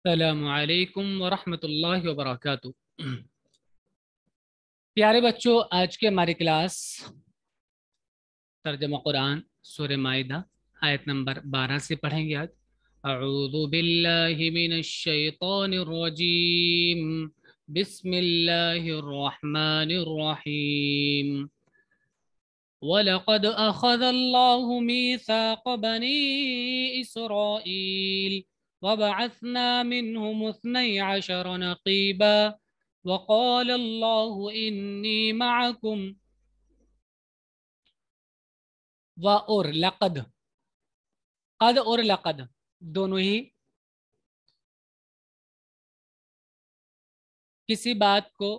السلام علیکم ورحمۃ اللہ وبرکاتہ۔ پیارے بچوں، آج کے ہماری کلاس ترجمہ قرآن سورہ مائدہ آیت نمبر 12 سے پڑھیں گے۔ آج اعوذ باللہ من الشیطان الرجیم، بسم اللہ الرحمن الرحیم۔ وَلَقَدْ أَخَذَ اللَّهُ مِيثَاقَ بَنِي إِسْرَائِيلَ وَبَعَثْنَا مِنْهُمُ 12 نَقِيبًا وَقَالَ اللَّهُ إِنِّي مَعَكُمْ وَأَوْرَ لَقَدْ قد اور لقد دونوں ہی کسی بات کو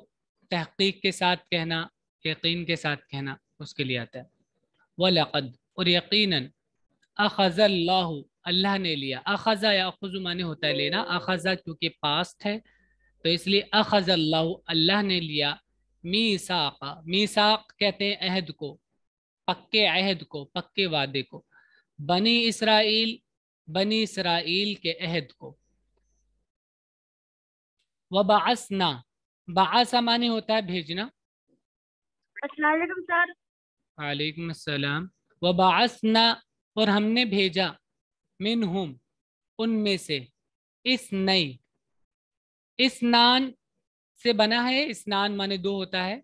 تحقیق کے ساتھ کہنا، یقین کے ساتھ کہنا، اس کے لیے آتا ہے۔ وَلَقَدْ اور یقیناً، اخذ اللہ اللہ نے لیا۔ اخذ یا اخذ معنی ہوتا ہے لینا، اخذ کیونکہ پاسٹ ہے تو اس لیے اخذ اللہ اللہ نے لیا۔ میثاق میثاق کہتے ہیں عہد کو، پکے عہد کو، پکے وعدے کو۔ بنی اسرائیل بنی اسرائیل کے عہد کو۔ وبعثنا بعث معنی ہوتا ہے بھیجنا۔ السلام علیکم سر۔ وعلیکم السلام۔ وبعثنا اور ہم نے بھیجا، منہم ان میں سے، اسنان سے بنا ہے، اسنان مانے دو ہوتا ہے،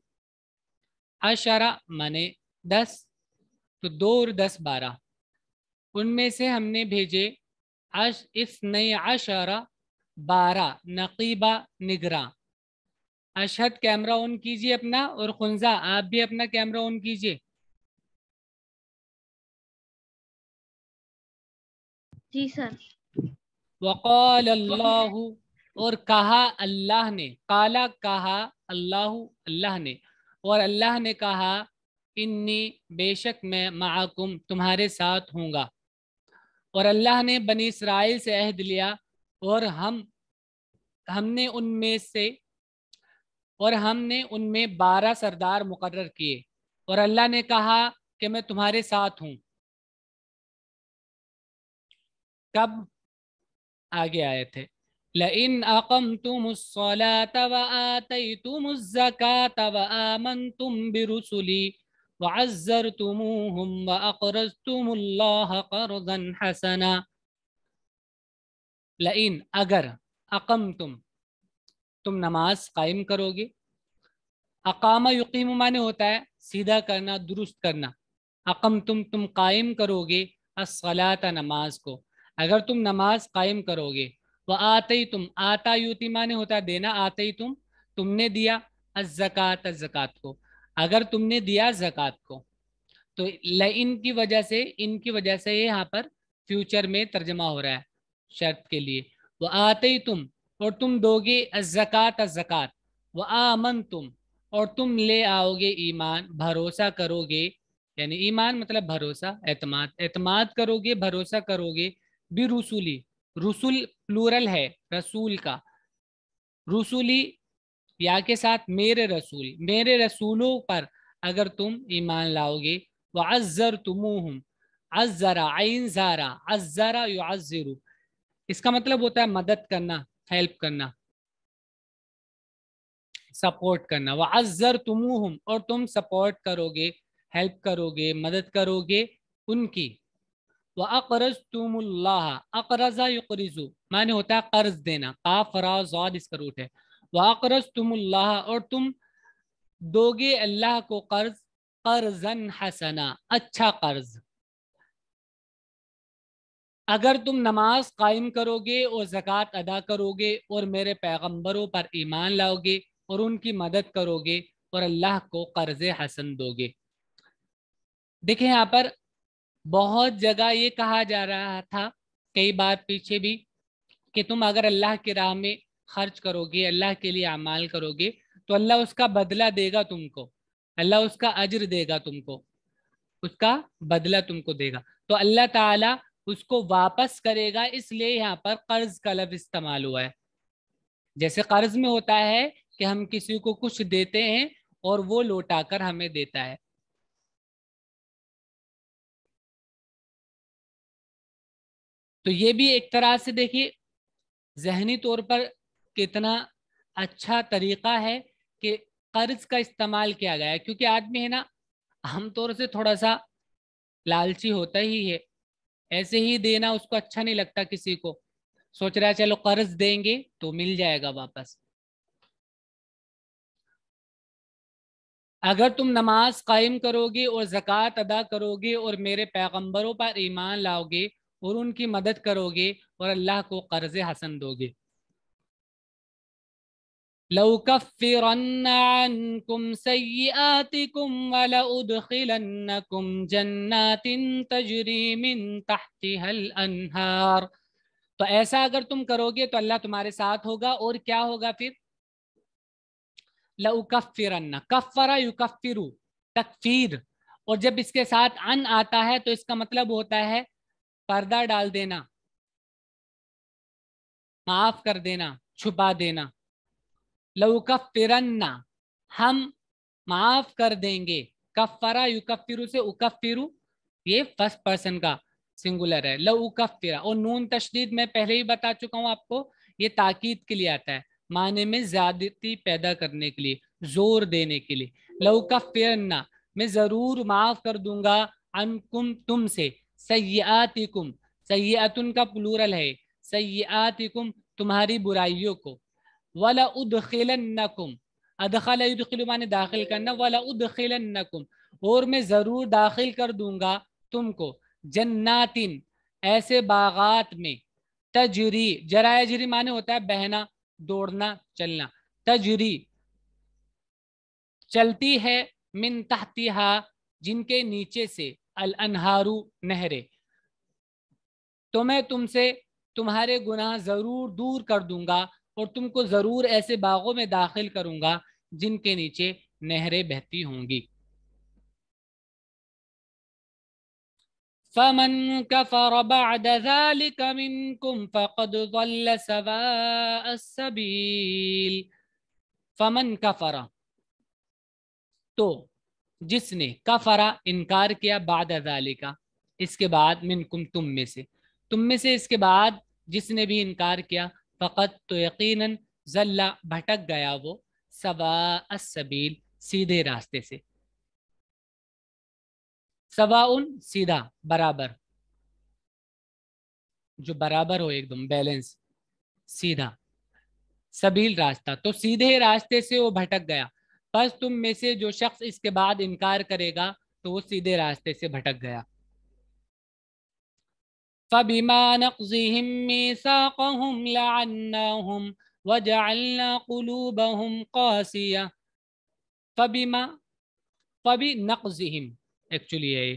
عشرہ مانے 10، تو 2 اور 10 12۔ ان میں سے ہم نے بھیجے اثنی عشرہ 12 نقیبہ نگراں۔ اشہد کیمرہ آن کیجئے اپنا، اور خنزہ آپ بھی اپنا کیمرہ آن کیجئے۔ جی سر۔ وقال اللہ اور کہا اللہ نے، قالا کہا اللہ اللہ نے، اور اللہ نے کہا انی بے شک میں معکم تمہارے ساتھ ہوں گا۔ اور اللہ نے بنی اسرائیل سے عہد لیا، اور ہم نے ان میں 12 سردار مقرر کیے، اور اللہ نے کہا کہ میں تمہارے ساتھ ہوں۔ کب؟ آگے آئے تھے لَإِنْ أَقَمْتُمُ الصَّلَاةَ وَآتَيْتُمُ الزَّكَاةَ وَآمَنْتُمْ بِرُسُلِي وَعَزَّرْتُمُوهُمْ وَأَقْرَضْتُمُ اللَّهَ قَرْضًا حَسَنًا۔ لَإِنْ اگر، اقمتم تم نماز قائم کرو گے، اقامہ یقیم معنی ہوتا ہے سیدھا کرنا، درست کرنا۔ اقمتم تم قائم کرو گے، الصلاۃ نماز کو، اگر تم نماز قائم کرو گے۔ وآتیتم آتا یوتی معنی ہوتا ہے دینا، آتیتم تم نے دیا، الزکات زکات کو، اگر تم نے دیا زکات کو۔ تو لئن کی وجہ سے، ان کی وجہ سے یہاں پر فیوچر میں ترجمہ ہو رہا ہے شرط کے لیے۔ وآتیتم اور تم دو گے، الزکات زکات، وآمنتم اور تم لے آؤ گے ایمان، بھروسہ کرو گے، یعنی ایمان مطلب بھروسہ، اعتماد، اعتماد کرو گے، بھروسہ کرو گے، برسولی، رسول پلورل ہے رسول کا، رسولی یا کے ساتھ میرے رسول، میرے رسولوں پر اگر تم ایمان لاؤ گے۔ وعزرتموہم، عزرا عین زارا، عزرا یعزر، اس کا مطلب ہوتا ہے مدد کرنا، ہیلپ کرنا، سپورٹ کرنا۔ وعزرتموہم اور تم سپورٹ کرو گے، ہیلپ کرو گے، مدد کرو گے ان کی۔ وَأَقْرَضْتُمُ اللَّهَ، اقرض یقرض معنی ہوتا ہے قرض دینا، قاف را ضاد اس کا روٹ ہے۔ وَأَقْرَضْتُمُ اللَّهَ اور تم دو گے اللہ کو قرض، قرضاً حسنا اچھا قرض۔ اگر تم نماز قائم کرو گے اور زکوٰۃ ادا کرو گے اور میرے پیغمبروں پر ایمان لاؤ گے اور ان کی مدد کرو گے اور اللہ کو قرض حسن دو گے۔ دیکھیں یہاں پر بہت جگہ یہ کہا جا رہا تھا، کئی بار پیچھے بھی، کہ تم اگر اللہ کی راہ میں خرچ کرو گے، اللہ کے لیے اعمال کرو گے تو اللہ اس کا بدلہ دے گا تم کو، اللہ اس کا اجر دے گا تم کو، اس کا بدلہ تم کو دے گا۔ تو اللہ تعالیٰ اس کو واپس کرے گا، اس لیے یہاں پر قرض کا لفظ استعمال ہوا ہے۔ جیسے قرض میں ہوتا ہے کہ ہم کسی کو کچھ دیتے ہیں اور وہ لوٹا کر ہمیں دیتا ہے۔ تو یہ بھی ایک طرح سے دیکھیے ذہنی طور پر کتنا اچھا طریقہ ہے کہ قرض کا استعمال کیا گیا ہے، کیونکہ آدمی ہے نا عام طور سے تھوڑا سا لالچی ہوتا ہی ہے، ایسے ہی دینا اس کو اچھا نہیں لگتا، کسی کو سوچ رہا ہے چلو قرض دیں گے تو مل جائے گا واپس۔ اگر تم نماز قائم کرو گے اور زکوٰۃ ادا کرو گے اور میرے پیغمبروں پر ایمان لاؤ گے اور ان کی مدد کرو گے اور اللہ کو قرض حسن دو گے، لَأُكَفِّرَنَّ عَنْكُمْ سَيِّئَاتِكُمْ وَلَأُدْخِلَنَّكُمْ جَنَّاتٍ تَجْرِي مِنْ تَحْتِهَا الْأَنْهَارُ۔ تو ایسا اگر تم کرو گے تو اللہ تمہارے ساتھ ہوگا، اور کیا ہوگا پھر؟ لَأُكَفِّرَنَّ، کفر یکفر، تکفیر، اور جب اس کے ساتھ ان آتا ہے تو اس کا مطلب ہوتا ہے پردہ ڈال دینا، معاف کر دینا، چھپا دینا۔ لَأُكَفِّرَنَّ، ہم معاف کر دیں گے، کفرا یکفر سے اکفر، یہ فرسٹ پرسن کا سنگولر ہے، لَأُكَفِّرَ، اور نون تشدید میں پہلے ہی بتا چکا ہوں آپ کو، یہ تاکید کے لیے آتا ہے، معنی میں زیادتی پیدا کرنے کے لیے، زور دینے کے لیے۔ لَأُكَفِّرَنَّ، میں ضرور معاف کر دوں گا، عنکم، تم سے، سیئاتکم، سیئاتن کا پلورل ہے، سیئاتکم، تمہاری برائیوں کو، وَلَأُدْخِلَنَّكُمْ، ادخل یدخل معنی داخل کرنا، وَلَأُدْخِلَنَّكُمْ، اور میں ضرور داخل کر دوں گا تم کو، جناتن، ایسے باغات میں، تجری، جرائے جری معنی ہوتا ہے بہنا، دوڑنا، چلنا، تجری، چلتی ہے، من تحتہا، جن کے نیچے سے، الانہارو، نہریں، تو میں تم سے تمہارے گناہ ضرور دور کر دوں گا اور تم کو ضرور ایسے باغوں میں داخل کروں گا جن کے نیچے نہریں بہتی ہوں گی۔ فَمَنْ كَفَرَ بَعْدَ ذَلِكَ مِنْكُمْ فَقَدْ ضَلَّ سَوَاءَ السَّبِيلِ۔ فَمَنْ كَفَرَ، تو جس نے، کفرا انکار کیا، بعد ذالک، اس کے بعد، منکم، تم میں سے اس کے بعد جس نے بھی انکار کیا، فقط، تو یقیناً، ضل، بھٹک گیا وہ، سواء السبیل، سیدھے راستے سے، سواء، سیدھا، برابر، جو برابر ہو، ایک دم بیلنس، سیدھا، سبیل، راستہ، تو سیدھے راستے سے وہ بھٹک گیا، بس تم میں سے جو شخص اس کے بعد انکار کرے گا تو وہ سیدھے راستے سے بھٹک گیا۔ فَبِمَا نَقْضِهِم مِّيثَاقَهُمْ لَعَنَّاهُمْ وَجَعَلْنَا قُلُوبَهُمْ قَاسِيَةً۔ فَبِنَقْضِهِم، ایکچولی ہے،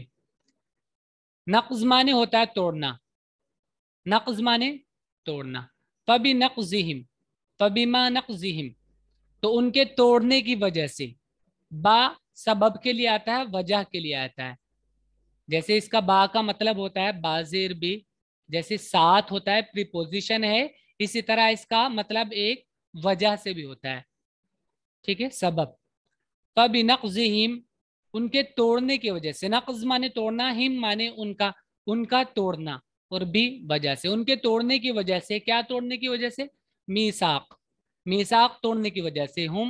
نقض معنی ہوتا ہے توڑنا، نقض معنی توڑنا، فَبِنَقْضِهِم، فَبِمَا نَقْضِهِم، تو ان کے توڑنے کی وجہ سے، با سبب کے لیے آتا ہے، وجہ کے لیے آتا ہے، جیسے اس کا با کا مطلب ہوتا ہے بازیر بھی، جیسے ساتھ ہوتا ہے، پریپوزیشن ہے، اسی طرح اس کا مطلب ایک وجہ سے بھی ہوتا ہے، ٹھیک ہے، سبب۔ فَبِنَقْضِهِم، ان کے توڑنے کی وجہ سے، نقض مانے توڑنا، ہم مانے ان کا توڑنا، اور بھی وجہ سے، ان کے توڑنے کی وجہ سے، کیا توڑنے کی وجہ سے؟ میثاق، میثاق توڑنے کی وجہ سے، ہم،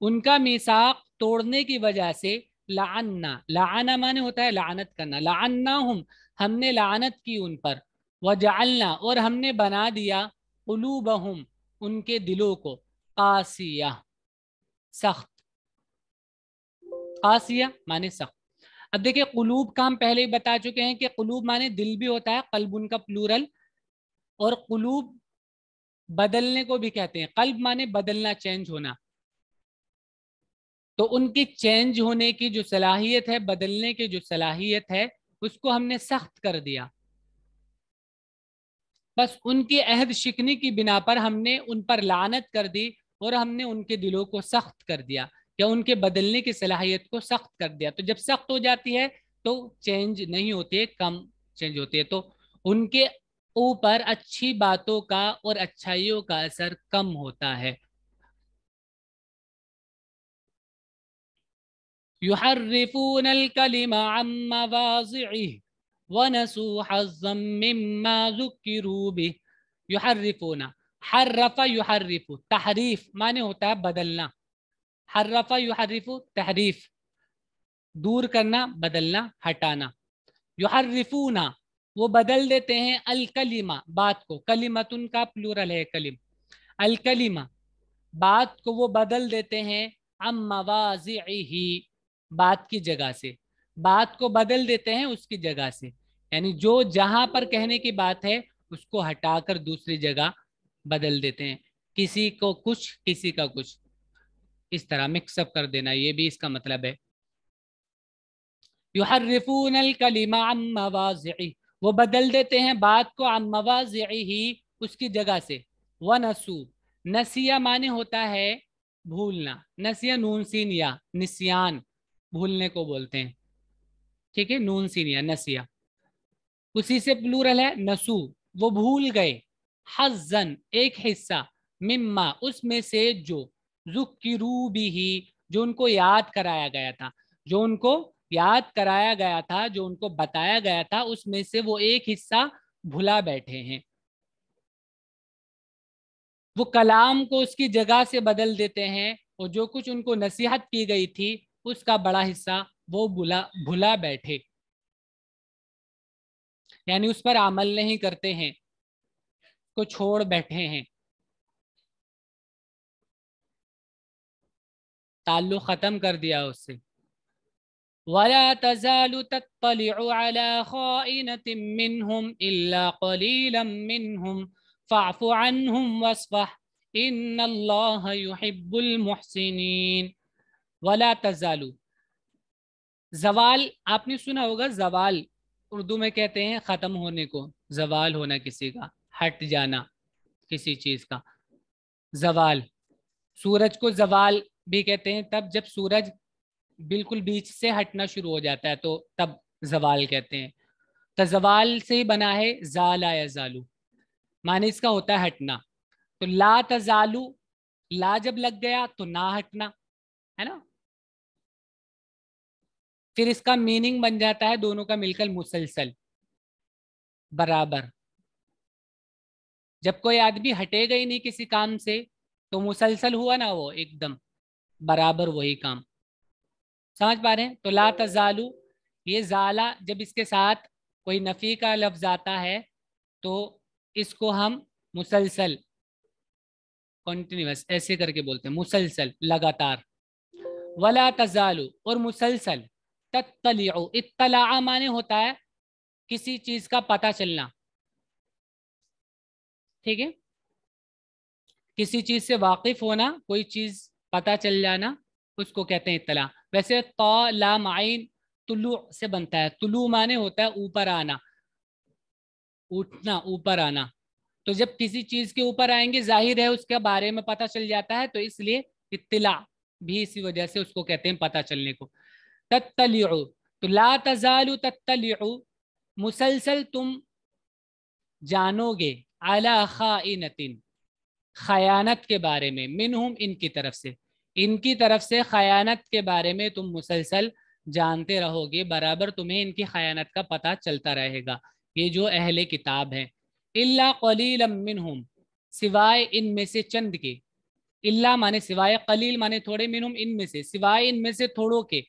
ان کا میثاق توڑنے کی وجہ سے، لعنا، لعنا مانے ہوتا ہے لعنت کرنا، لعناہم، ہم نے لعنت کی ان پر، وجعلنا، اور ہم نے بنا دیا، قلوبہم، ان کے دلوں کو، قاسیہ، سخت، قاسیہ مانے سخت۔ اب دیکھیں قلوب کا ہم پہلے ہی بتا چکے ہیں کہ قلوب مانے دل بھی ہوتا ہے، قلب ان کا پلورل، اور قلوب بدلنے کو بھی کہتے ہیں، قلب مانے بدلنا، چینج ہونا، تو ان کی چینج ہونے کی جو صلاحیت ہے، بدلنے کی جو صلاحیت ہے، اس کو ہم نے سخت کر دیا، بس ان کی عہد شکنی کی بنا پر ہم نے ان پر لعنت کر دی اور ہم نے ان کے دلوں کو سخت کر دیا، یا ان کے بدلنے کی صلاحیت کو سخت کر دیا۔ تو جب سخت ہو جاتی ہے تو چینج نہیں ہوتی ہے، کم چینج ہوتی ہے، تو ان کے اوپر اچھی باتوں کا اور اچھائیوں کا اثر کم ہوتا ہے۔ يحرفون الكلم عن مواضعه ونسوا حظا مما ذكروا به युहर्रिफूना, हर्रफा युहर्रिफु, तहरीफ माने होता है बदलना, हर्रफा युहर्रिफु तहरीफ, दूर करना, बदलना, हटाना। युहर्रिफूना, वो बदल देते हैं अल कलिमा, बात को, कलिमतुन का प्लूरल है कलिम, अल कलिमा, बात को वो बदल देते हैं, अम मवाज़िही, बात की जगह से, बात को बदल देते हैं उसकी जगह से, यानी जो जहां पर कहने की बात है उसको हटाकर दूसरी जगह बदल देते हैं, किसी को कुछ किसी का कुछ, इस तरह मिक्सअप कर देना, ये भी इसका मतलब है। युहर्रिफूनल कलिमा अम मवाज़िही, वो बदल देते हैं बात को, अम मवाज़िही, उसकी जगह से। वनसू, नसिया माने होता है भूलना, नसिया नून सीन या निस्यान, भूलने को बोलते हैं, ठीक है, नून सीन या नसिया, उसी से प्लूरल है नसू, वो भूल गए, हज़्ज़न, एक हिस्सा, मिम्मा, उसमें से, जो, ज़ुक्किरू बिही, जो उनको याद कराया गया था, जो उनको याद कराया गया था, जो उनको बताया गया था, उसमें से वो एक हिस्सा भुला बैठे हैं। वो कलाम को उसकी जगह से बदल देते हैं और जो कुछ उनको नसीहत की गई थी उसका बड़ा हिस्सा वो भुला भुला बैठे, यानी उस पर अमल नहीं करते हैं, को छोड़ बैठे हैं, ताल्लुक खत्म कर दिया उससे। वला तज़ालु तत्तलिउ अला खाइनतिन मिनहुम इल्ला कलीलन मिनहुम फ़अफ़ु अन्हुम वस्फ़ह इन्नल्लाह युहिब्बुल मुहसिनीन। वला तज़ालु, जवाल आपने सुना होगा, जवाल उर्दू में कहते हैं खत्म होने को, जवाल होना किसी का, हट जाना किसी चीज का, जवाल। सूरज को जवाल भी कहते हैं तब जब सूरज बिल्कुल बीच से हटना शुरू हो जाता है तो तब जवाल कहते हैं। तो जवाल से ही बना है जाला या जालू, माने इसका होता है हटना। तो ला तजालू, ला जब लग गया तो ना हटना, है ना। फिर इसका मीनिंग बन जाता है दोनों का मिलकर मुसलसल, बराबर। जब कोई आदमी हटेगा ही नहीं किसी काम से तो मुसलसल हुआ ना, वो एकदम बराबर वही काम। समझ पा रहे हैं। तो ला तजालू, ये जाला जब इसके साथ कोई नफी का लफ्ज आता है तो इसको हम मुसलसल, कॉन्टिन्यूस ऐसे करके बोलते हैं, मुसलसल, लगातार। वला तजालू, और मुसलसल, तत्तलिउ, इत्तला माने होता है किसी चीज का पता चलना, ठीक है, किसी चीज से वाकिफ होना, कोई चीज पता चल जाना, उसको कहते हैं इत्तला। वैसे तो लाम आइन तुलु से बनता है, तुलु माने होता है ऊपर आना, उठना, ऊपर आना। तो जब किसी चीज के ऊपर आएंगे जाहिर है उसके बारे में पता चल जाता है, तो इसलिए इत्तिला भी इसी वजह से उसको कहते हैं पता चलने को। तत्तलिउ, तो ला तजालु तत्तलिउ, मुसलसल तुम जानोगे, अला खाइनतिन, खयानत के बारे में, मिनहुम, इनकी तरफ से, इनकी तरफ से खयानत के बारे में तुम मुसलसल जानते रहोगे, बराबर तुम्हें इनकी खयानत का पता चलता रहेगा, ये जो अहले किताब हैं। इल्ला कलीलम मिनहुम, सिवाय इनमें से चंद के, इल्ला माने सिवाय, कलील माने थोड़े, मिनहुम इनमें से, सिवाय इनमें से थोड़ों के।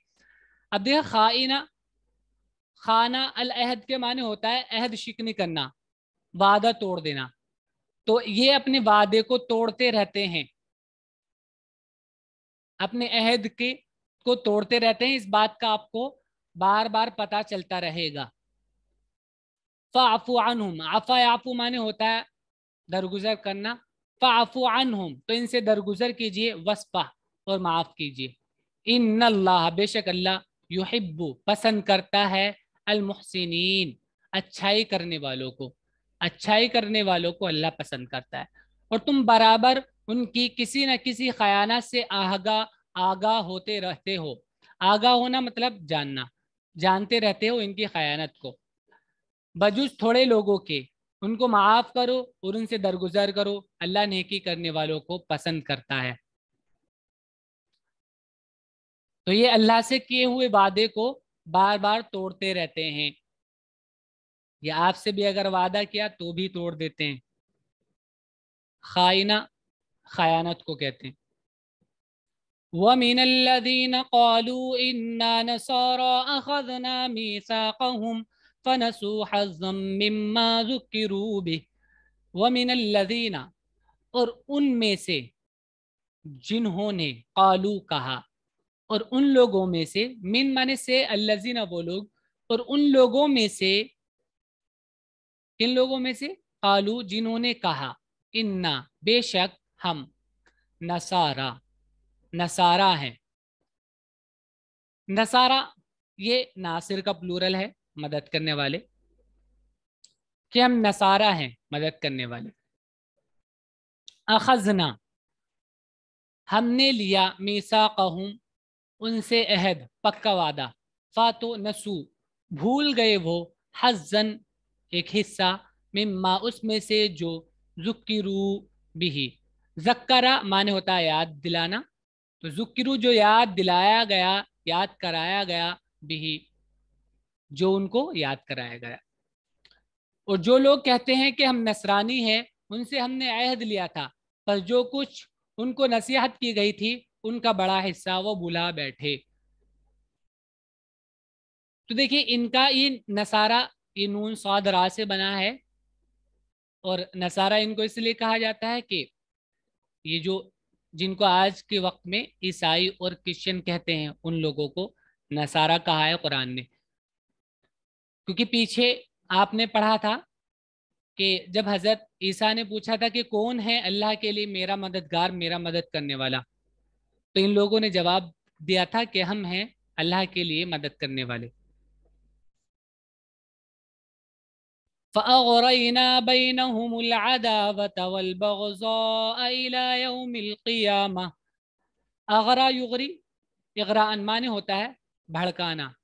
अब देखा, खाइना, खाना अल अहद के माने होता है अहद शिकनी करना, वादा तोड़ देना। तो ये अपने वादे को तोड़ते रहते हैं, अपने अहद के को तोड़ते रहते हैं, इस बात का आपको बार बार पता चलता रहेगा। फ़अफ़ु अन्हुम, आफ़ा याफ़ु माने होता है दरगुजर करना, फ़अफ़ु अन्हुम, तो इनसे दरगुजर कीजिए, वस्फ़ा, और माफ कीजिए। इन्नल्लाह, बेशक अल्लाह, युहिब्बु, पसंद करता है, अल मुहसिनीन, अच्छाई करने वालों को, अच्छाई करने वालों को अल्लाह पसंद करता है। और तुम बराबर उनकी किसी न किसी खयानत से आगाह होते रहते हो। आगाह होना मतलब जानना, जानते रहते हो इनकी खयानत को, बजुज थोड़े लोगों के, उनको माफ करो और उनसे दरगुजर करो, अल्लाह नेकी करने वालों को पसंद करता है। तो ये अल्लाह से किए हुए वादे को बार बार तोड़ते रहते हैं, या आपसे भी अगर वादा किया तो भी तोड़ देते हैं, खाइना खयानत को कहते हैं। वमिन अल्लज़ीना क़ालू इन्ना नसारा अख़ज़ना मीसाक़हुम फ़नसू हज़्ज़म मिम्मा ज़ुक्किरू बिही। वमिन अल्लज़ीना, और उनमें से जिन्होंने, क़ालू कहा, और उन लोगों में से, मिन माने से, अल्लज़ीना वो लोग, और उन लोगों में से, किन लोगों में से, क़ालू जिन्होंने कहा, इन्ना बेशक हम, नसारा नसारा हैं। नसारा ये नासिर का प्लूरल है, मदद करने वाले, कि हम नसारा हैं, मदद करने वाले। अखजना हमने लिया, मीसाक़हुम उनसे अहद, पक्का वादा, फातो नसू भूल गए वो, हज़्ज़न एक हिस्सा, मिम्मा उसमें से, जो ज़ुक्किरू बिही, ज़क्करा माने होता है याद दिलाना, तो ज़ुक्किरू जो याद दिलाया गया, याद कराया गया, बिही जो उनको याद कराया गया। और जो लोग कहते हैं कि हम नसरानी हैं, उनसे हमने अहद लिया था, पर जो कुछ उनको नसीहत की गई थी उनका बड़ा हिस्सा वो भुला बैठे। तो देखिए इनका ये नसारा, ये नून स्वाद रा से बना है, और नसारा इनको इसलिए कहा जाता है कि ये जो, जिनको आज के वक्त में ईसाई और क्रिश्चियन कहते हैं, उन लोगों को नसारा कहा है कुरान ने। क्योंकि पीछे आपने पढ़ा था कि जब हजरत ईसा ने पूछा था कि कौन है अल्लाह के लिए मेरा मददगार, मेरा मदद करने वाला, तो इन लोगों ने जवाब दिया था कि हम हैं अल्लाह के लिए मदद करने वाले। फ़अग़रयना बैनहुमुल अदावत वल बग़ज़ाअ इला यौमिल क़ियामह। अग़रा युग़री, इग़राअन माने होता है भड़काना,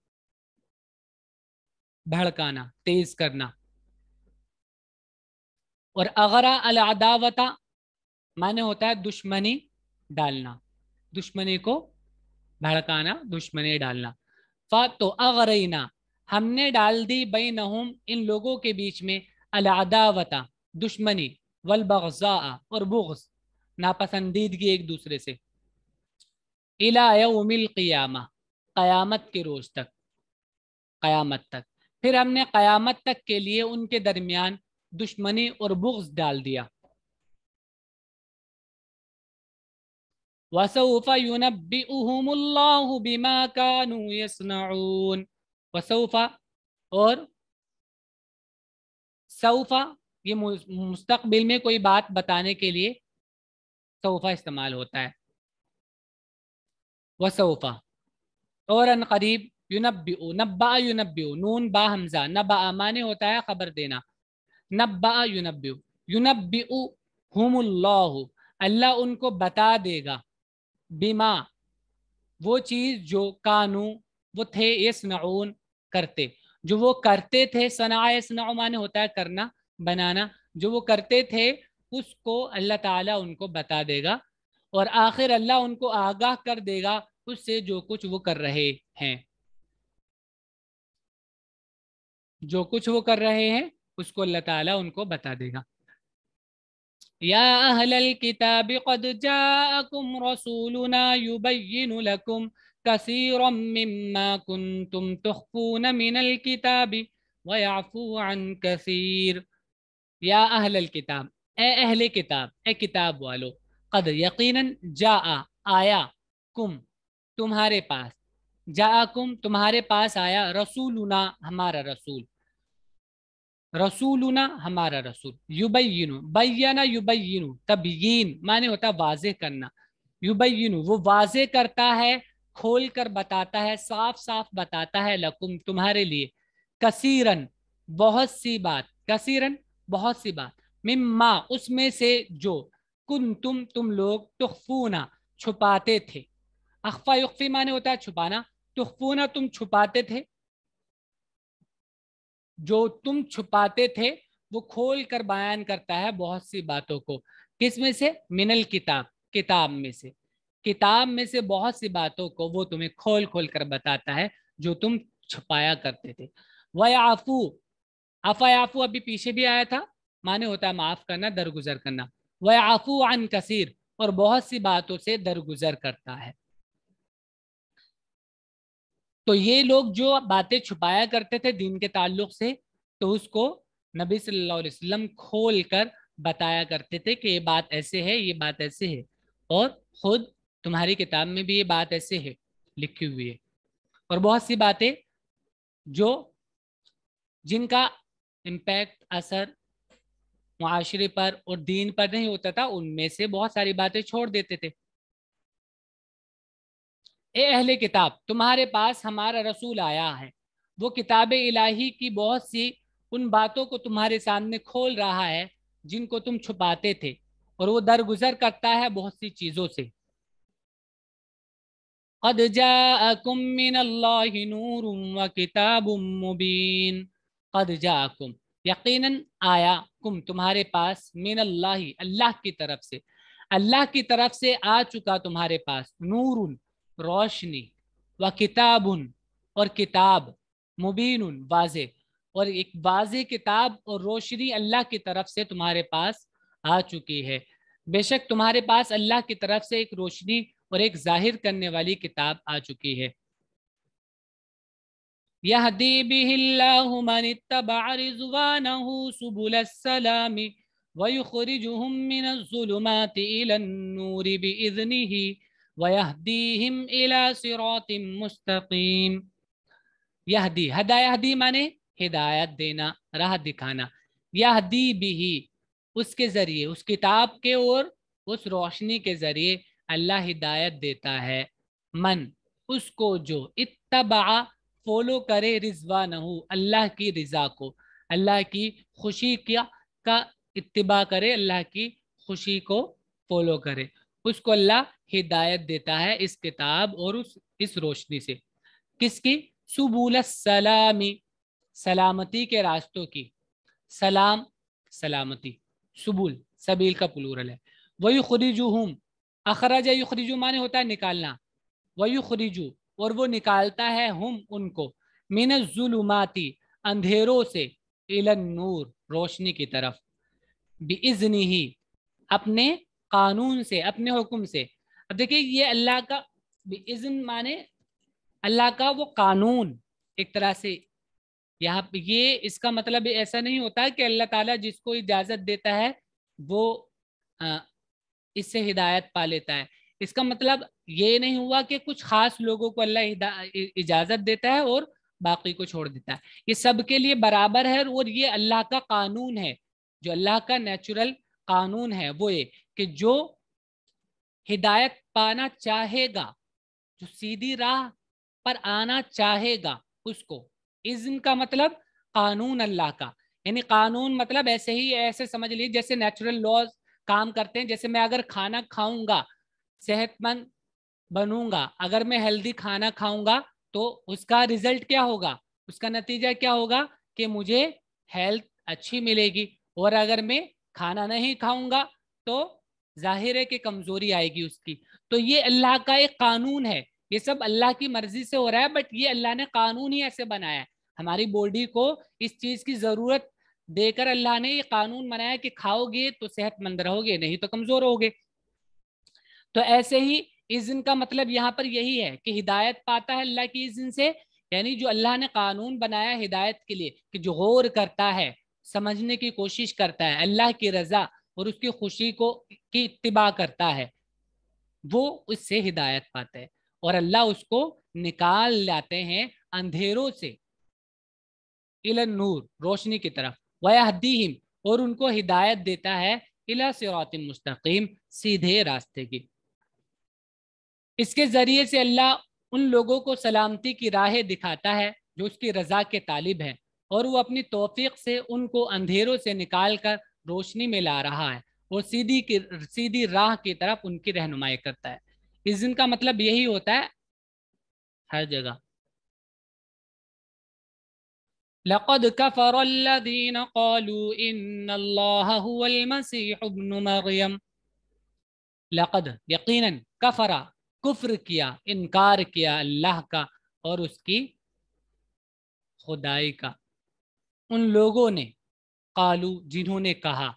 भड़काना, तेज करना। और अग़रा अल अदावता माने होता है दुश्मनी डालना, दुश्मनी को भड़काना, दुश्मनी डालना। तो अग़रैना हमने डाल दी, बैनहुम इन लोगों के बीच में, अल अदावता दुश्मनी, वल बग़ज़ा और बुग़्ज़ नापसंदीदगी एक दूसरे से, इला यौमिल क़ियामा क़यामत के रोज तक, क़यामत तक। फिर हमने क़यामत तक के लिए उनके दरमियान दुश्मनी और बुग़्ज़ डाल दिया। वसौफ़ युनब्बिउहुमुल्लाहु बिमा कानू यसनऊन। वसौफ़ और सौफ़ा ये मुस्तक़बिल में कोई बात बताने के लिए सौफ़ा इस्तेमाल होता है। वसौफ़ा और अन करीब, युनब्बिउ नब्बा युनब्बिउ, नून बा हमज़ा, नब्बा माने होता है खबर देना, नब्बा युनब्बिउ, युनब्बिउ हुमुल्लाहु अल्लाह उनको बता देगा, बिमा वो चीज़ जो कानू वो थे, यसनऊन करते, जो वो करते थे, सना यसनऊ माने होता है करना, बनाना, जो वो करते थे उसको अल्लाह ताला उनको बता देगा, और आखिर अल्लाह उनको आगाह कर देगा उससे जो कुछ वो कर रहे हैं, जो कुछ वो कर रहे हैं उसको अल्लाह ताला उनको बता देगा। या अहलल किताब क़द जाअकुम रसूलुना युबय्यिनु लकुम कसीरम मिम्मा कुन्तुम तुख्फून मिनल किताबि व यअफू अन कसीर। या अहलल किताब, ए अहले किताब, ए किताब वालो, कद यकीनन, जाआ आया, कुम तुम्हारे पास, जाअकुम तुम्हारे पास आया, रसूलुना हमारा रसूल, रसूलुना हमारा रसूल, युबय्यिनु बय्यना युबय्यिनु, तबयीन माने होता वाज़ेह करना, युबय्यिनु वो वाज़ेह करता है, खोल कर बताता है, साफ साफ बताता है, लकुम तुम्हारे लिए, कसीरन बहुत सी बात, कसीरन बहुत सी बात, मिम्मा उसमें से जो, तुम लोग, तुख्फूना छुपाते थे, अख्फा युख्फी माने होता है छुपाना, तुख्फूना तुम छुपाते थे, जो तुम छुपाते थे वो खोल कर बयान करता है बहुत सी बातों को, किस में से, मिनल किताब, किताब में से, किताब में से बहुत सी बातों को वो तुम्हें खोल खोल कर बताता है जो तुम छुपाया करते थे। वयाफू, अफायाफू अभी पीछे भी आया था, माने होता है माफ करना, दरगुजर करना, वयअफू अन कसीर, और बहुत सी बातों से दरगुजर करता है। तो ये लोग जो बातें छुपाया करते थे दीन के ताल्लुक से, तो उसको नबी सल्लल्लाहु अलैहि वसल्लम खोल कर बताया करते थे कि ये बात ऐसे है, ये बात ऐसे है, और खुद तुम्हारी किताब में भी ये बात ऐसे है लिखी हुई है। और बहुत सी बातें जो जिनका इम्पैक्ट, असर मुआशरे पर और दीन पर नहीं होता था, उनमें से बहुत सारी बातें छोड़ देते थे। ए अहले किताब, तुम्हारे पास हमारा रसूल आया है, वो किताब इलाही की बहुत सी उन बातों को तुम्हारे सामने खोल रहा है जिनको तुम छुपाते थे, और वो दरगुजर करता है बहुत सी चीजों से। क़द जाअकुम मिनल्लाहि नूरुम व किताबुम मुबीन। क़द जाअकुम, यकीनन आया, कुम तुम्हारे पास, मिनल्लाहि अल्लाह की तरफ से, अल्लाह की तरफ से आ चुका तुम्हारे पास, नूरुन रोशनी, व किताबुन और किताब, मुबीनुन वाजे, और एक वाजे किताब और रोशनी अल्लाह की तरफ से तुम्हारे पास आ चुकी है। बेशक तुम्हारे पास अल्लाह की तरफ से एक रोशनी और एक जाहिर करने वाली किताब आ चुकी है। यहदी बिहिल्लाहु मन इत्तबअ रिज़वानहु सुबुलस्सलाम व युखरिजुहुम मिनज़्ज़ुलुमाति इलन्नूरि बिइज़निहि व यहदीहिम इला सिरातिम मुस्तकीम। यहदी, हदा यहदी माने हिदायत देना, राह दिखाना। यहदी बिही, उसके जरिए, उस किताब के और उस रोशनी के जरिए अल्लाह हिदायत देता है। मन, उसको जो, इत्तबा फॉलो करे, रिजवानहु अल्लाह की रिजा को, अल्लाह की खुशी का इत्तिबा करे, अल्लाह की खुशी को फॉलो करे, उसको अल्लाह हिदायत देता है इस किताब और इस रोशनी से। किसकी? सुबुल सलामी, सलामती के रास्तों की। सलाम सलामती, सुबुल सबील का प्लूरल है। वयुखरिजुहुम, अखरज युखरिजु माने होता है निकालना, वयुखरिजु और वो निकालता है, हम उनको, मिन जुलुमाती अंधेरों से, इलन नूर रोशनी की तरफ, बिइज़्निही अपने कानून से, अपने हुक्म से। अब देखिए ये अल्लाह का बिइज़्न माने अल्लाह का वो कानून, एक तरह से यहाँ पे ये इसका मतलब ऐसा नहीं होता कि अल्लाह ताला जिसको इजाजत देता है वो अ, इससे हिदायत पा लेता है। इसका मतलब ये नहीं हुआ कि कुछ खास लोगों को अल्लाह इजाजत देता है और बाकी को छोड़ देता है। ये सबके लिए बराबर है, और ये अल्लाह का कानून है, जो अल्लाह का नेचुरल कानून है वो ये कि जो हिदायत पाना चाहेगा, जो सीधी राह पर आना चाहेगा, उसको, इज़्न का मतलब कानून अल्लाह का, यानी कानून मतलब ऐसे ही, ऐसे समझ लीजिए जैसे नेचुरल लॉज काम करते हैं। जैसे मैं अगर खाना खाऊंगा, सेहतमंद बनूंगा, अगर मैं हेल्दी खाना खाऊंगा तो उसका रिजल्ट क्या होगा, उसका नतीजा क्या होगा कि मुझे हेल्थ अच्छी मिलेगी। और अगर मैं खाना नहीं खाऊंगा तो जाहिर है कि कमजोरी आएगी उसकी। तो ये अल्लाह का एक कानून है, ये सब अल्लाह की मर्जी से हो रहा है, बट ये अल्लाह ने कानून ही ऐसे बनाया है। हमारी बॉडी को इस चीज की जरूरत देकर अल्लाह ने ये कानून बनाया कि खाओगे तो सेहतमंद रहोगे, नहीं तो कमजोर होगे। तो ऐसे ही इज़्न का मतलब यहाँ पर यही है कि हिदायत पाता है अल्लाह की इज़्न से, यानी जो अल्लाह ने कानून बनाया हिदायत के लिए, कि जो गौर करता है, समझने की कोशिश करता है, अल्लाह की रजा और उसकी खुशी को की इत्तिबा करता है, वो उससे हिदायत पाता है। और अल्लाह उसको निकाल लाते हैं अंधेरों से, इलन नूर रोशनी की तरफ, वयहदीहिम और उनको हिदायत देता है, इला सिरातिम मुस्तकीम सीधे रास्ते की। इसके जरिए से अल्लाह उन लोगों को सलामती की राहें दिखाता है जो उसकी रजा के तालिब हैं, और वो अपनी तौफीक से उनको अंधेरों से निकाल कर रोशनी में ला रहा है और सीधी राह की तरफ उनकी रहनुमाई करता है। इज़्न का मतलब यही होता है हर जगह। लक़द कफ़रल्लज़ीन क़ालू इन्नल्लाह हुवल मसीह इब्नु मरियम। लक़द यकीनन, कफरा कुफ्र किया, इनकार किया अल्लाह का और उसकी खुदाई का, उन लोगों ने, कालू जिन्होंने कहा,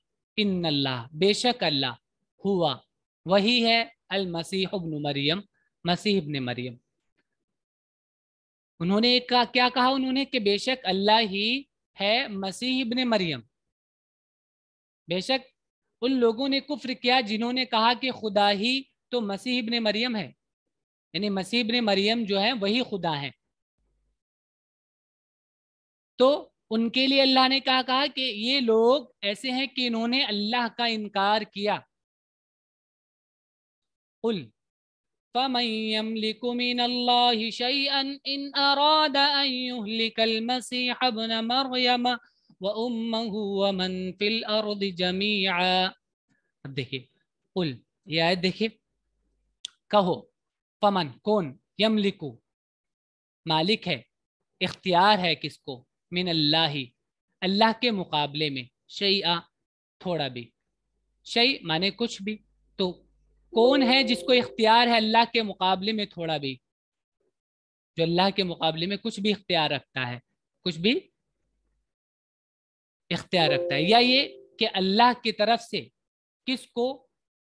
इन अल्लाह बेशक अल्लाह हुआ वही है अल-मसीह इब्न मरियम मसीह इब्न मरियम। उन्होंने क्या कहा उन्होंने कि बेशक अल्लाह ही है मसीह इब्न मरियम। बेशक उन लोगों ने कुफ्र किया जिन्होंने कहा कि खुदा ही तो मसीह इब्न मरियम है, यानी मसीह इब्न मरियम जो है वही खुदा है। तो उनके लिए अल्लाह ने कहा कि ये लोग ऐसे हैं कि इन्होंने अल्लाह का इनकार किया। कुल फमन यमलिकु मिनल्लाहि शैअन इन अरादा अन युहलिकल मसीह इब्न मरियम व उम्महु व मन फिल अर्दि जमीआ। अब देखिए कुल ये आयत देखिए, कहो फमन कौन, यमलिकु मालिक है, इख्तियार है किसको, मिन अल्लाह अल्लाह के मुकाबले में, शैआ थोड़ा भी, शै माने कुछ भी, तो कौन है जिसको इख्तियार है अल्लाह के मुकाबले में थोड़ा भी, जो अल्लाह के मुकाबले में कुछ भी इख्तियार रखता है, कुछ भी इख्तियार रखता है, या ये कि अल्लाह की तरफ से किसको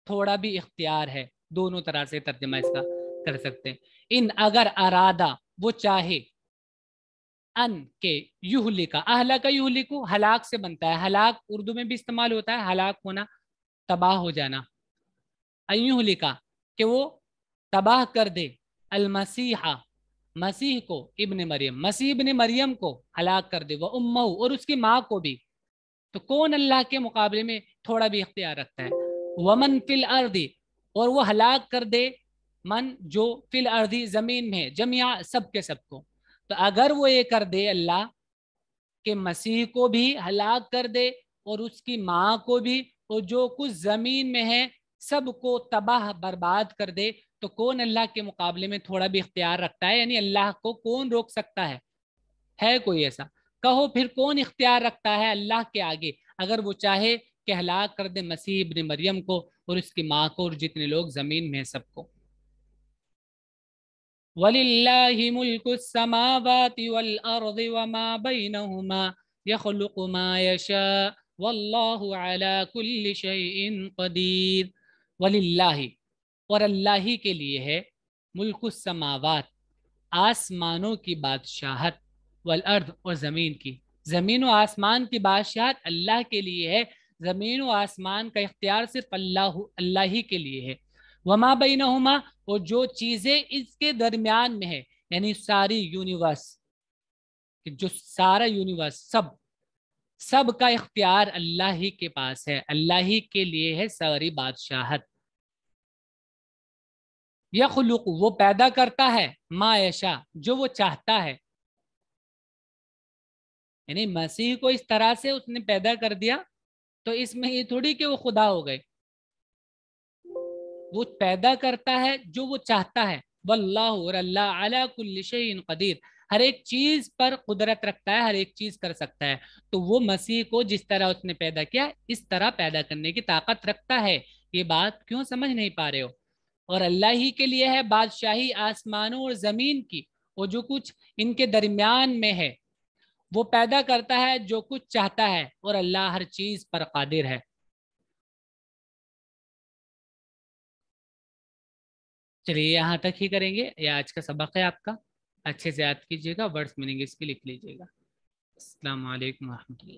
थोड़ा भी इख्तियार है, दोनों तरह से तर्जमा इसका कर सकते हैं। इन अगर अरादा वो चाहे, अन के युहलिका, अहला का युहलिकु हलाक से बनता है, हलाक उर्दू में भी इस्तेमाल होता है, हलाक होना तबाह हो जाना, अयुहलिका कि वो तबाह कर दे, अलमसीहा मसीह को, इब्न मरियम मसीह इब्न मरियम को हलाक कर दे, वह उम्महु और उसकी माँ को भी। तो कौन अल्लाह के मुकाबले में थोड़ा भी इख्तियार रखता है, वमन फिल अर्दी और वो हलाक कर दे, मन जो फिल अर्दी जमीन में, जमिया सब के सबको। तो अगर वो ये कर दे अल्लाह के मसीह को भी हलाक कर दे और उसकी माँ को भी और जो कुछ जमीन में है सबको तबाह बर्बाद कर दे, तो कौन अल्लाह के मुकाबले में थोड़ा भी इख्तियार रखता है, यानी अल्लाह को कौन रोक सकता है कोई ऐसा? कहो फिर कौन इख्तियार रखता है अल्लाह के आगे अगर वो चाहे कि हलाक कर दे मसीह इब्न मरियम को और उसकी माँ को और जितने लोग जमीन में है सबको। वलिल्लाहि मुल्कुस समावाति वल अर्दि वमा बैनहुमा यखलुकु मा यशा वल्लाहु अला कुल्लि शैइन कदीर। वलिल्लाहि और अल्लाह ही के लिए है, मुल्कुस समावात आसमानों की बादशाहत, वल अर्द और ज़मीन की, ज़मीन व आसमान की बादशाहत अल्लाह के लिए है, ज़मीन व आसमान का इख्तियार सिर्फ अल्लाह ही के लिए है। वमा बैनहुमा और जो चीज़ें इसके दरमियान में है, यानी सारी यूनिवर्स, जो सारा यूनिवर्स सब का इख्तियार अल्लाह ही के पास है, अल्लाह ही के लिए है सारी बादशाहत। यखलुक वो पैदा करता है, मा यशा जो वो चाहता है, यानी मसीह को इस तरह से उसने पैदा कर दिया तो इसमें ये थोड़ी कि वो खुदा हो गए, वो पैदा करता है जो वो चाहता है। वल्लाहु और अल्लाह अला कुल्लि शैइन कदीर हर एक चीज पर कुदरत रखता है, हर एक चीज कर सकता है। तो वो मसीह को जिस तरह उसने पैदा किया इस तरह पैदा करने की ताकत रखता है। ये बात क्यों समझ नहीं पा रहे हो? और अल्लाह ही के लिए है बादशाही आसमानों और जमीन की, और जो कुछ इनके दरमियान में है वो पैदा करता है जो कुछ चाहता है, और अल्लाह हर चीज पर कादिर है। चलिए यहाँ तक ही करेंगे, ये आज का सबक है आपका, अच्छे से याद कीजिएगा, वर्ड्स मीनिंग इसकी लिख लीजिएगा। अस्सलाम वालेकुम रहमतुल्लाह।